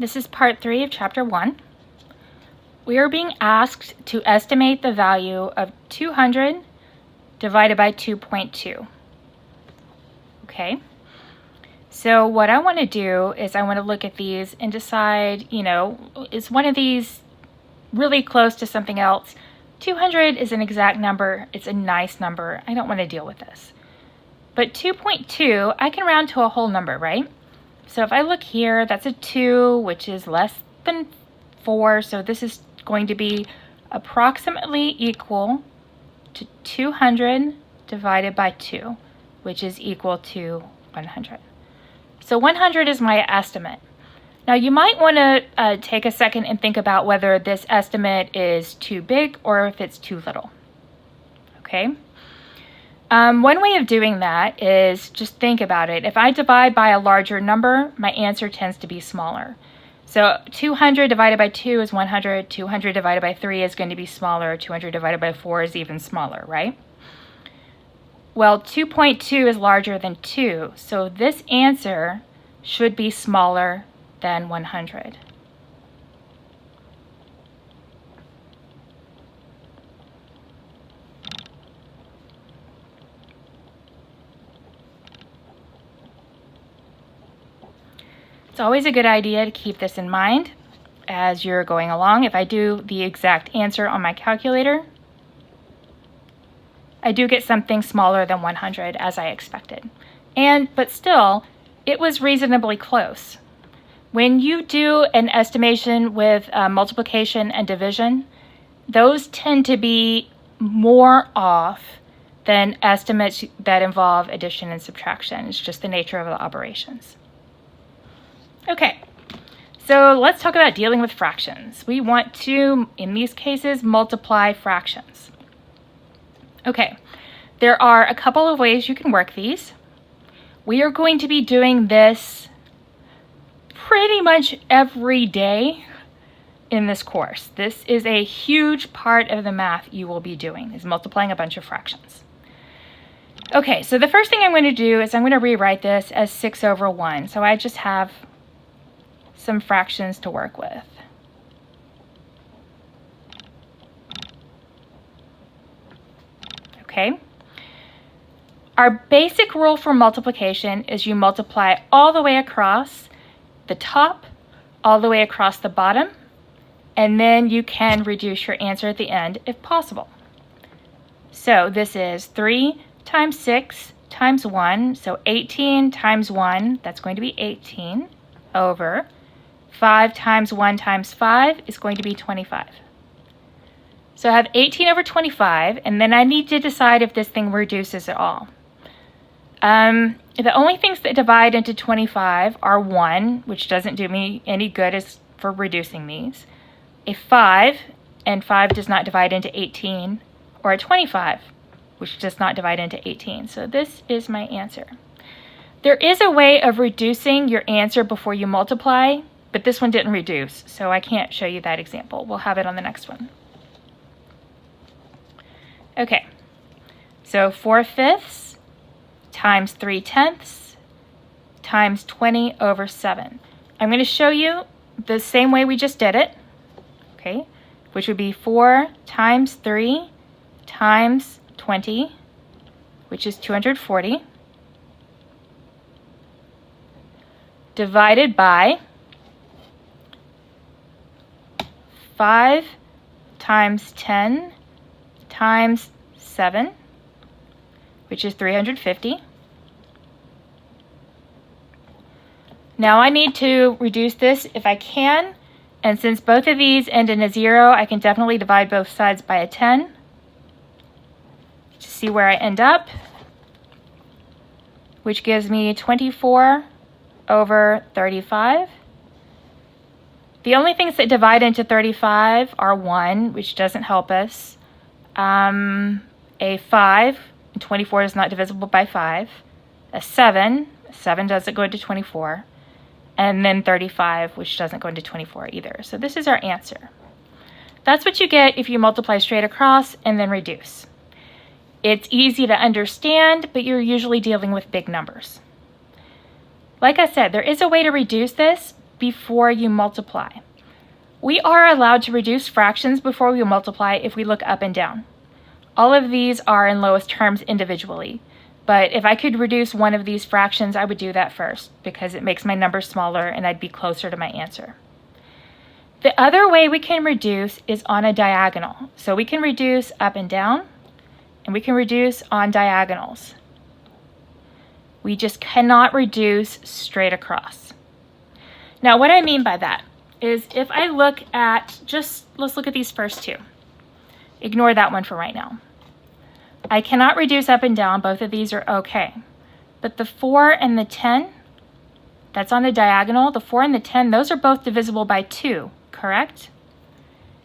This is part 3 of chapter 1. We are being asked to estimate the value of 200 divided by 2.2. Okay, so what I want to do is I want to look at these and decide, is one of these really close to something else? 200 is an exact number. It's a nice number. I don't want to deal with this. But 2.2, I can round to a whole number, right? So if I look here, that's a 2, which is less than 4. So this is going to be approximately equal to 200 divided by 2, which is equal to 100. So 100 is my estimate. Now you might want to take a second and think about whether this estimate is too big or if it's too little. Okay? One way of doing that is just think about it. If I divide by a larger number, my answer tends to be smaller. So 200 divided by 2 is 100. 200 divided by 3 is going to be smaller. 200 divided by 4 is even smaller, right? Well, 2.2 is larger than 2, so this answer should be smaller than 100. It's always a good idea to keep this in mind as you're going along. If I do the exact answer on my calculator, I do get something smaller than 100 as I expected. But still, it was reasonably close. When you do an estimation with multiplication and division, those tend to be more off than estimates that involve addition and subtraction. It's just the nature of the operations. Okay, so let's talk about dealing with fractions. We want to, in these cases, multiply fractions. Okay, there are a couple of ways you can work these. We are going to be doing this pretty much every day in this course. This is a huge part of the math you will be doing, is multiplying a bunch of fractions. Okay, so the first thing I'm going to do is I'm going to rewrite this as 6 over 1. So I just have some fractions to work with. Okay. Our basic rule for multiplication is you multiply all the way across the top, all the way across the bottom, and then you can reduce your answer at the end if possible. So this is 3 times 6 times 1, so 18 times 1, that's going to be 18, over 5 times 1 times 5 is going to be 25. So I have 18 over 25, and then I need to decide if this thing reduces at all. The only things that divide into 25 are 1, which doesn't do me any good as for reducing these, a 5, and 5 does not divide into 18, or a 25, which does not divide into 18. So this is my answer. There is a way of reducing your answer before you multiply, but this one didn't reduce, so I can't show you that example. We'll have it on the next one. Okay, so 4/5 times 3/10 times 20 over 7. I'm going to show you the same way we just did it, okay, which would be 4 times 3 times 20, which is 240, divided by 5 times 10 times 7, which is 350. Now I need to reduce this if I can, and since both of these end in a 0, I can definitely divide both sides by a 10 to see where I end up, which gives me 24 over 35. The only things that divide into 35 are 1, which doesn't help us, a 5, 24 is not divisible by 5, a 7 doesn't go into 24, and then 35, which doesn't go into 24 either. So this is our answer. That's what you get if you multiply straight across and then reduce. It's easy to understand, but you're usually dealing with big numbers. Like I said, there is a way to reduce this, before you multiply. We are allowed to reduce fractions before we multiply if we look up and down. All of these are in lowest terms individually, but if I could reduce one of these fractions, I would do that first because it makes my number smaller and I'd be closer to my answer. The other way we can reduce is on a diagonal. So we can reduce up and down, and we can reduce on diagonals. We just cannot reduce straight across. Now, what I mean by that is if I look at let's look at these first two. Ignore that one for right now. I cannot reduce up and down. Both of these are okay. But the 4 and the 10, that's on a diagonal. The 4 and the 10, those are both divisible by 2, correct?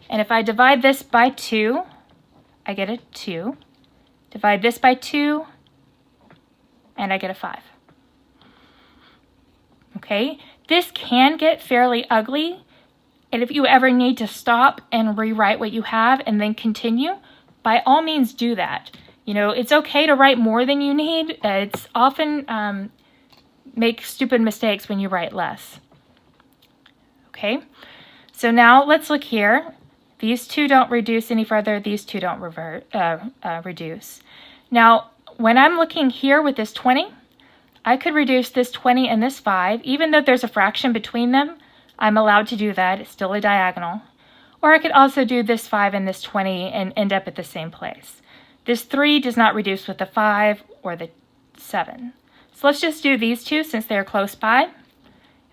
And if I divide this by 2, I get a 2. Divide this by 2, and I get a 5. Okay, this can get fairly ugly, and if you ever need to stop and rewrite what you have and then continue, by all means do that. You know, it's okay to write more than you need. It's often make stupid mistakes when you write less. Okay, so now let's look here. These two don't reduce any further. These two don't reduce. Now, when I'm looking here with this 20, I could reduce this 20 and this 5. Even though there's a fraction between them, I'm allowed to do that. It's still a diagonal. Or I could also do this 5 and this 20 and end up at the same place. This 3 does not reduce with the 5 or the 7. So let's just do these two since they're close by.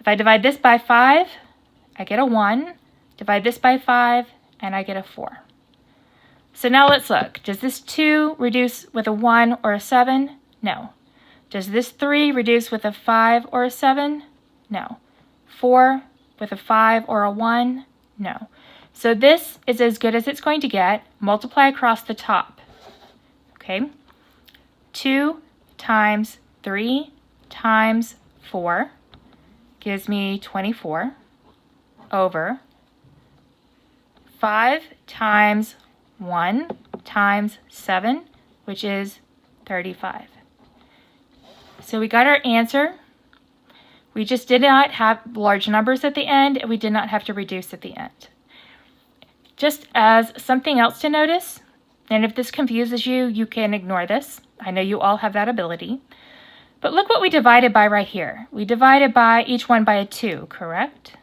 If I divide this by 5, I get a 1. Divide this by 5, and I get a 4. So now let's look. Does this 2 reduce with a 1 or a 7? No. Does this 3 reduce with a 5 or a 7? No. 4 with a 5 or a 1? No. So this is as good as it's going to get. Multiply across the top. Okay? 2 times 3 times 4 gives me 24 over 5 times 1 times 7, which is 35. So we got our answer. We just did not have large numbers at the end, and we did not have to reduce at the end. Just as something else to notice, and if this confuses you, you can ignore this. I know you all have that ability. But look what we divided by right here. We divided by each one by a 2, correct?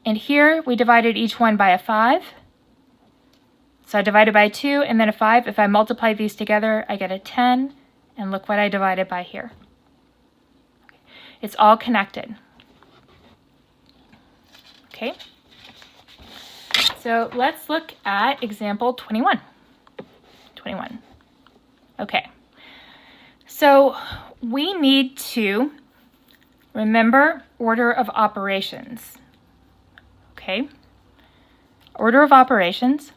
And here we divided each one by a 5. So I divided by 2 and then a 5. If I multiply these together, I get a 10. And look what I divided by here. It's all connected. Okay. So let's look at example 21. 21. Okay. So we need to remember order of operations. Okay. Order of operations.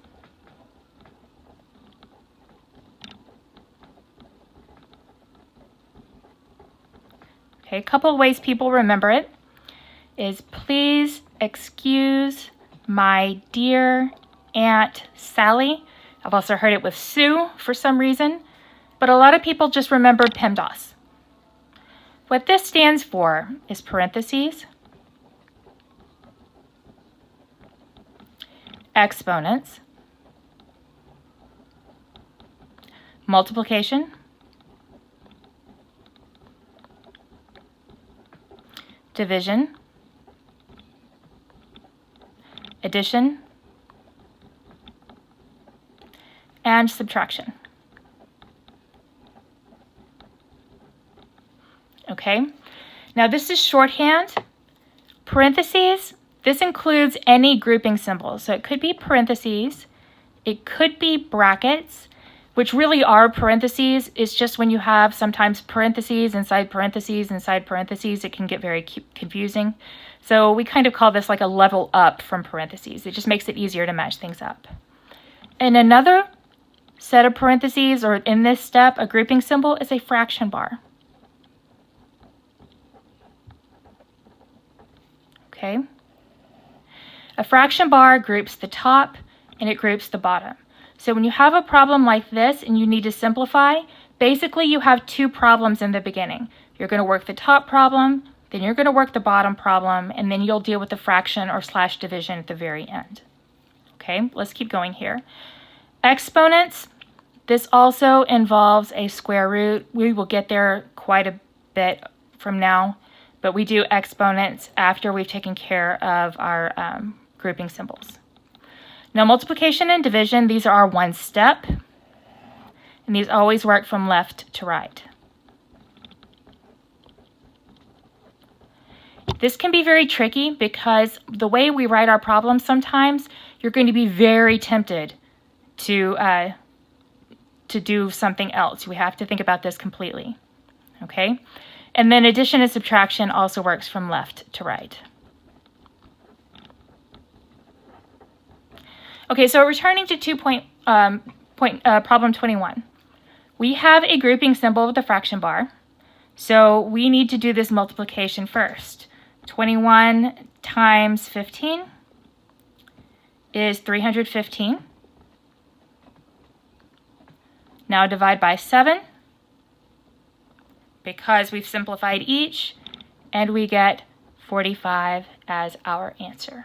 Okay, a couple of ways people remember it is please excuse my dear Aunt Sally. I've also heard it with Sue for some reason, but a lot of people just remembered PEMDAS. What this stands for is parentheses, exponents, multiplication, division, addition, and subtraction. Okay, now this is shorthand. Parentheses, this includes any grouping symbol. So it could be parentheses, it could be brackets, which really are parentheses. It's just when you have sometimes parentheses inside parentheses inside parentheses, it can get very confusing. So we kind of call this like a level up from parentheses. It just makes it easier to match things up. And another set of parentheses, or in this step, a grouping symbol, is a fraction bar. Okay. A fraction bar groups the top and it groups the bottom. So when you have a problem like this and you need to simplify, basically you have two problems in the beginning. You're going to work the top problem, Then you're going to work the bottom problem, and then you'll deal with the fraction or slash division at the very end. Okay, let's keep going here. Exponents, this also involves a square root. We will get there quite a bit from now, but we do exponents after we've taken care of our grouping symbols. Now, multiplication and division, these are one step, and these always work from left to right. This can be very tricky because the way we write our problems sometimes, you're going to be very tempted to do something else. We have to think about this completely, okay? And then addition and subtraction also works from left to right. Okay, so returning to problem 21. We have a grouping symbol with the fraction bar, so we need to do this multiplication first. 21 times 15 is 315. Now divide by 7 because we've simplified each, and we get 45 as our answer.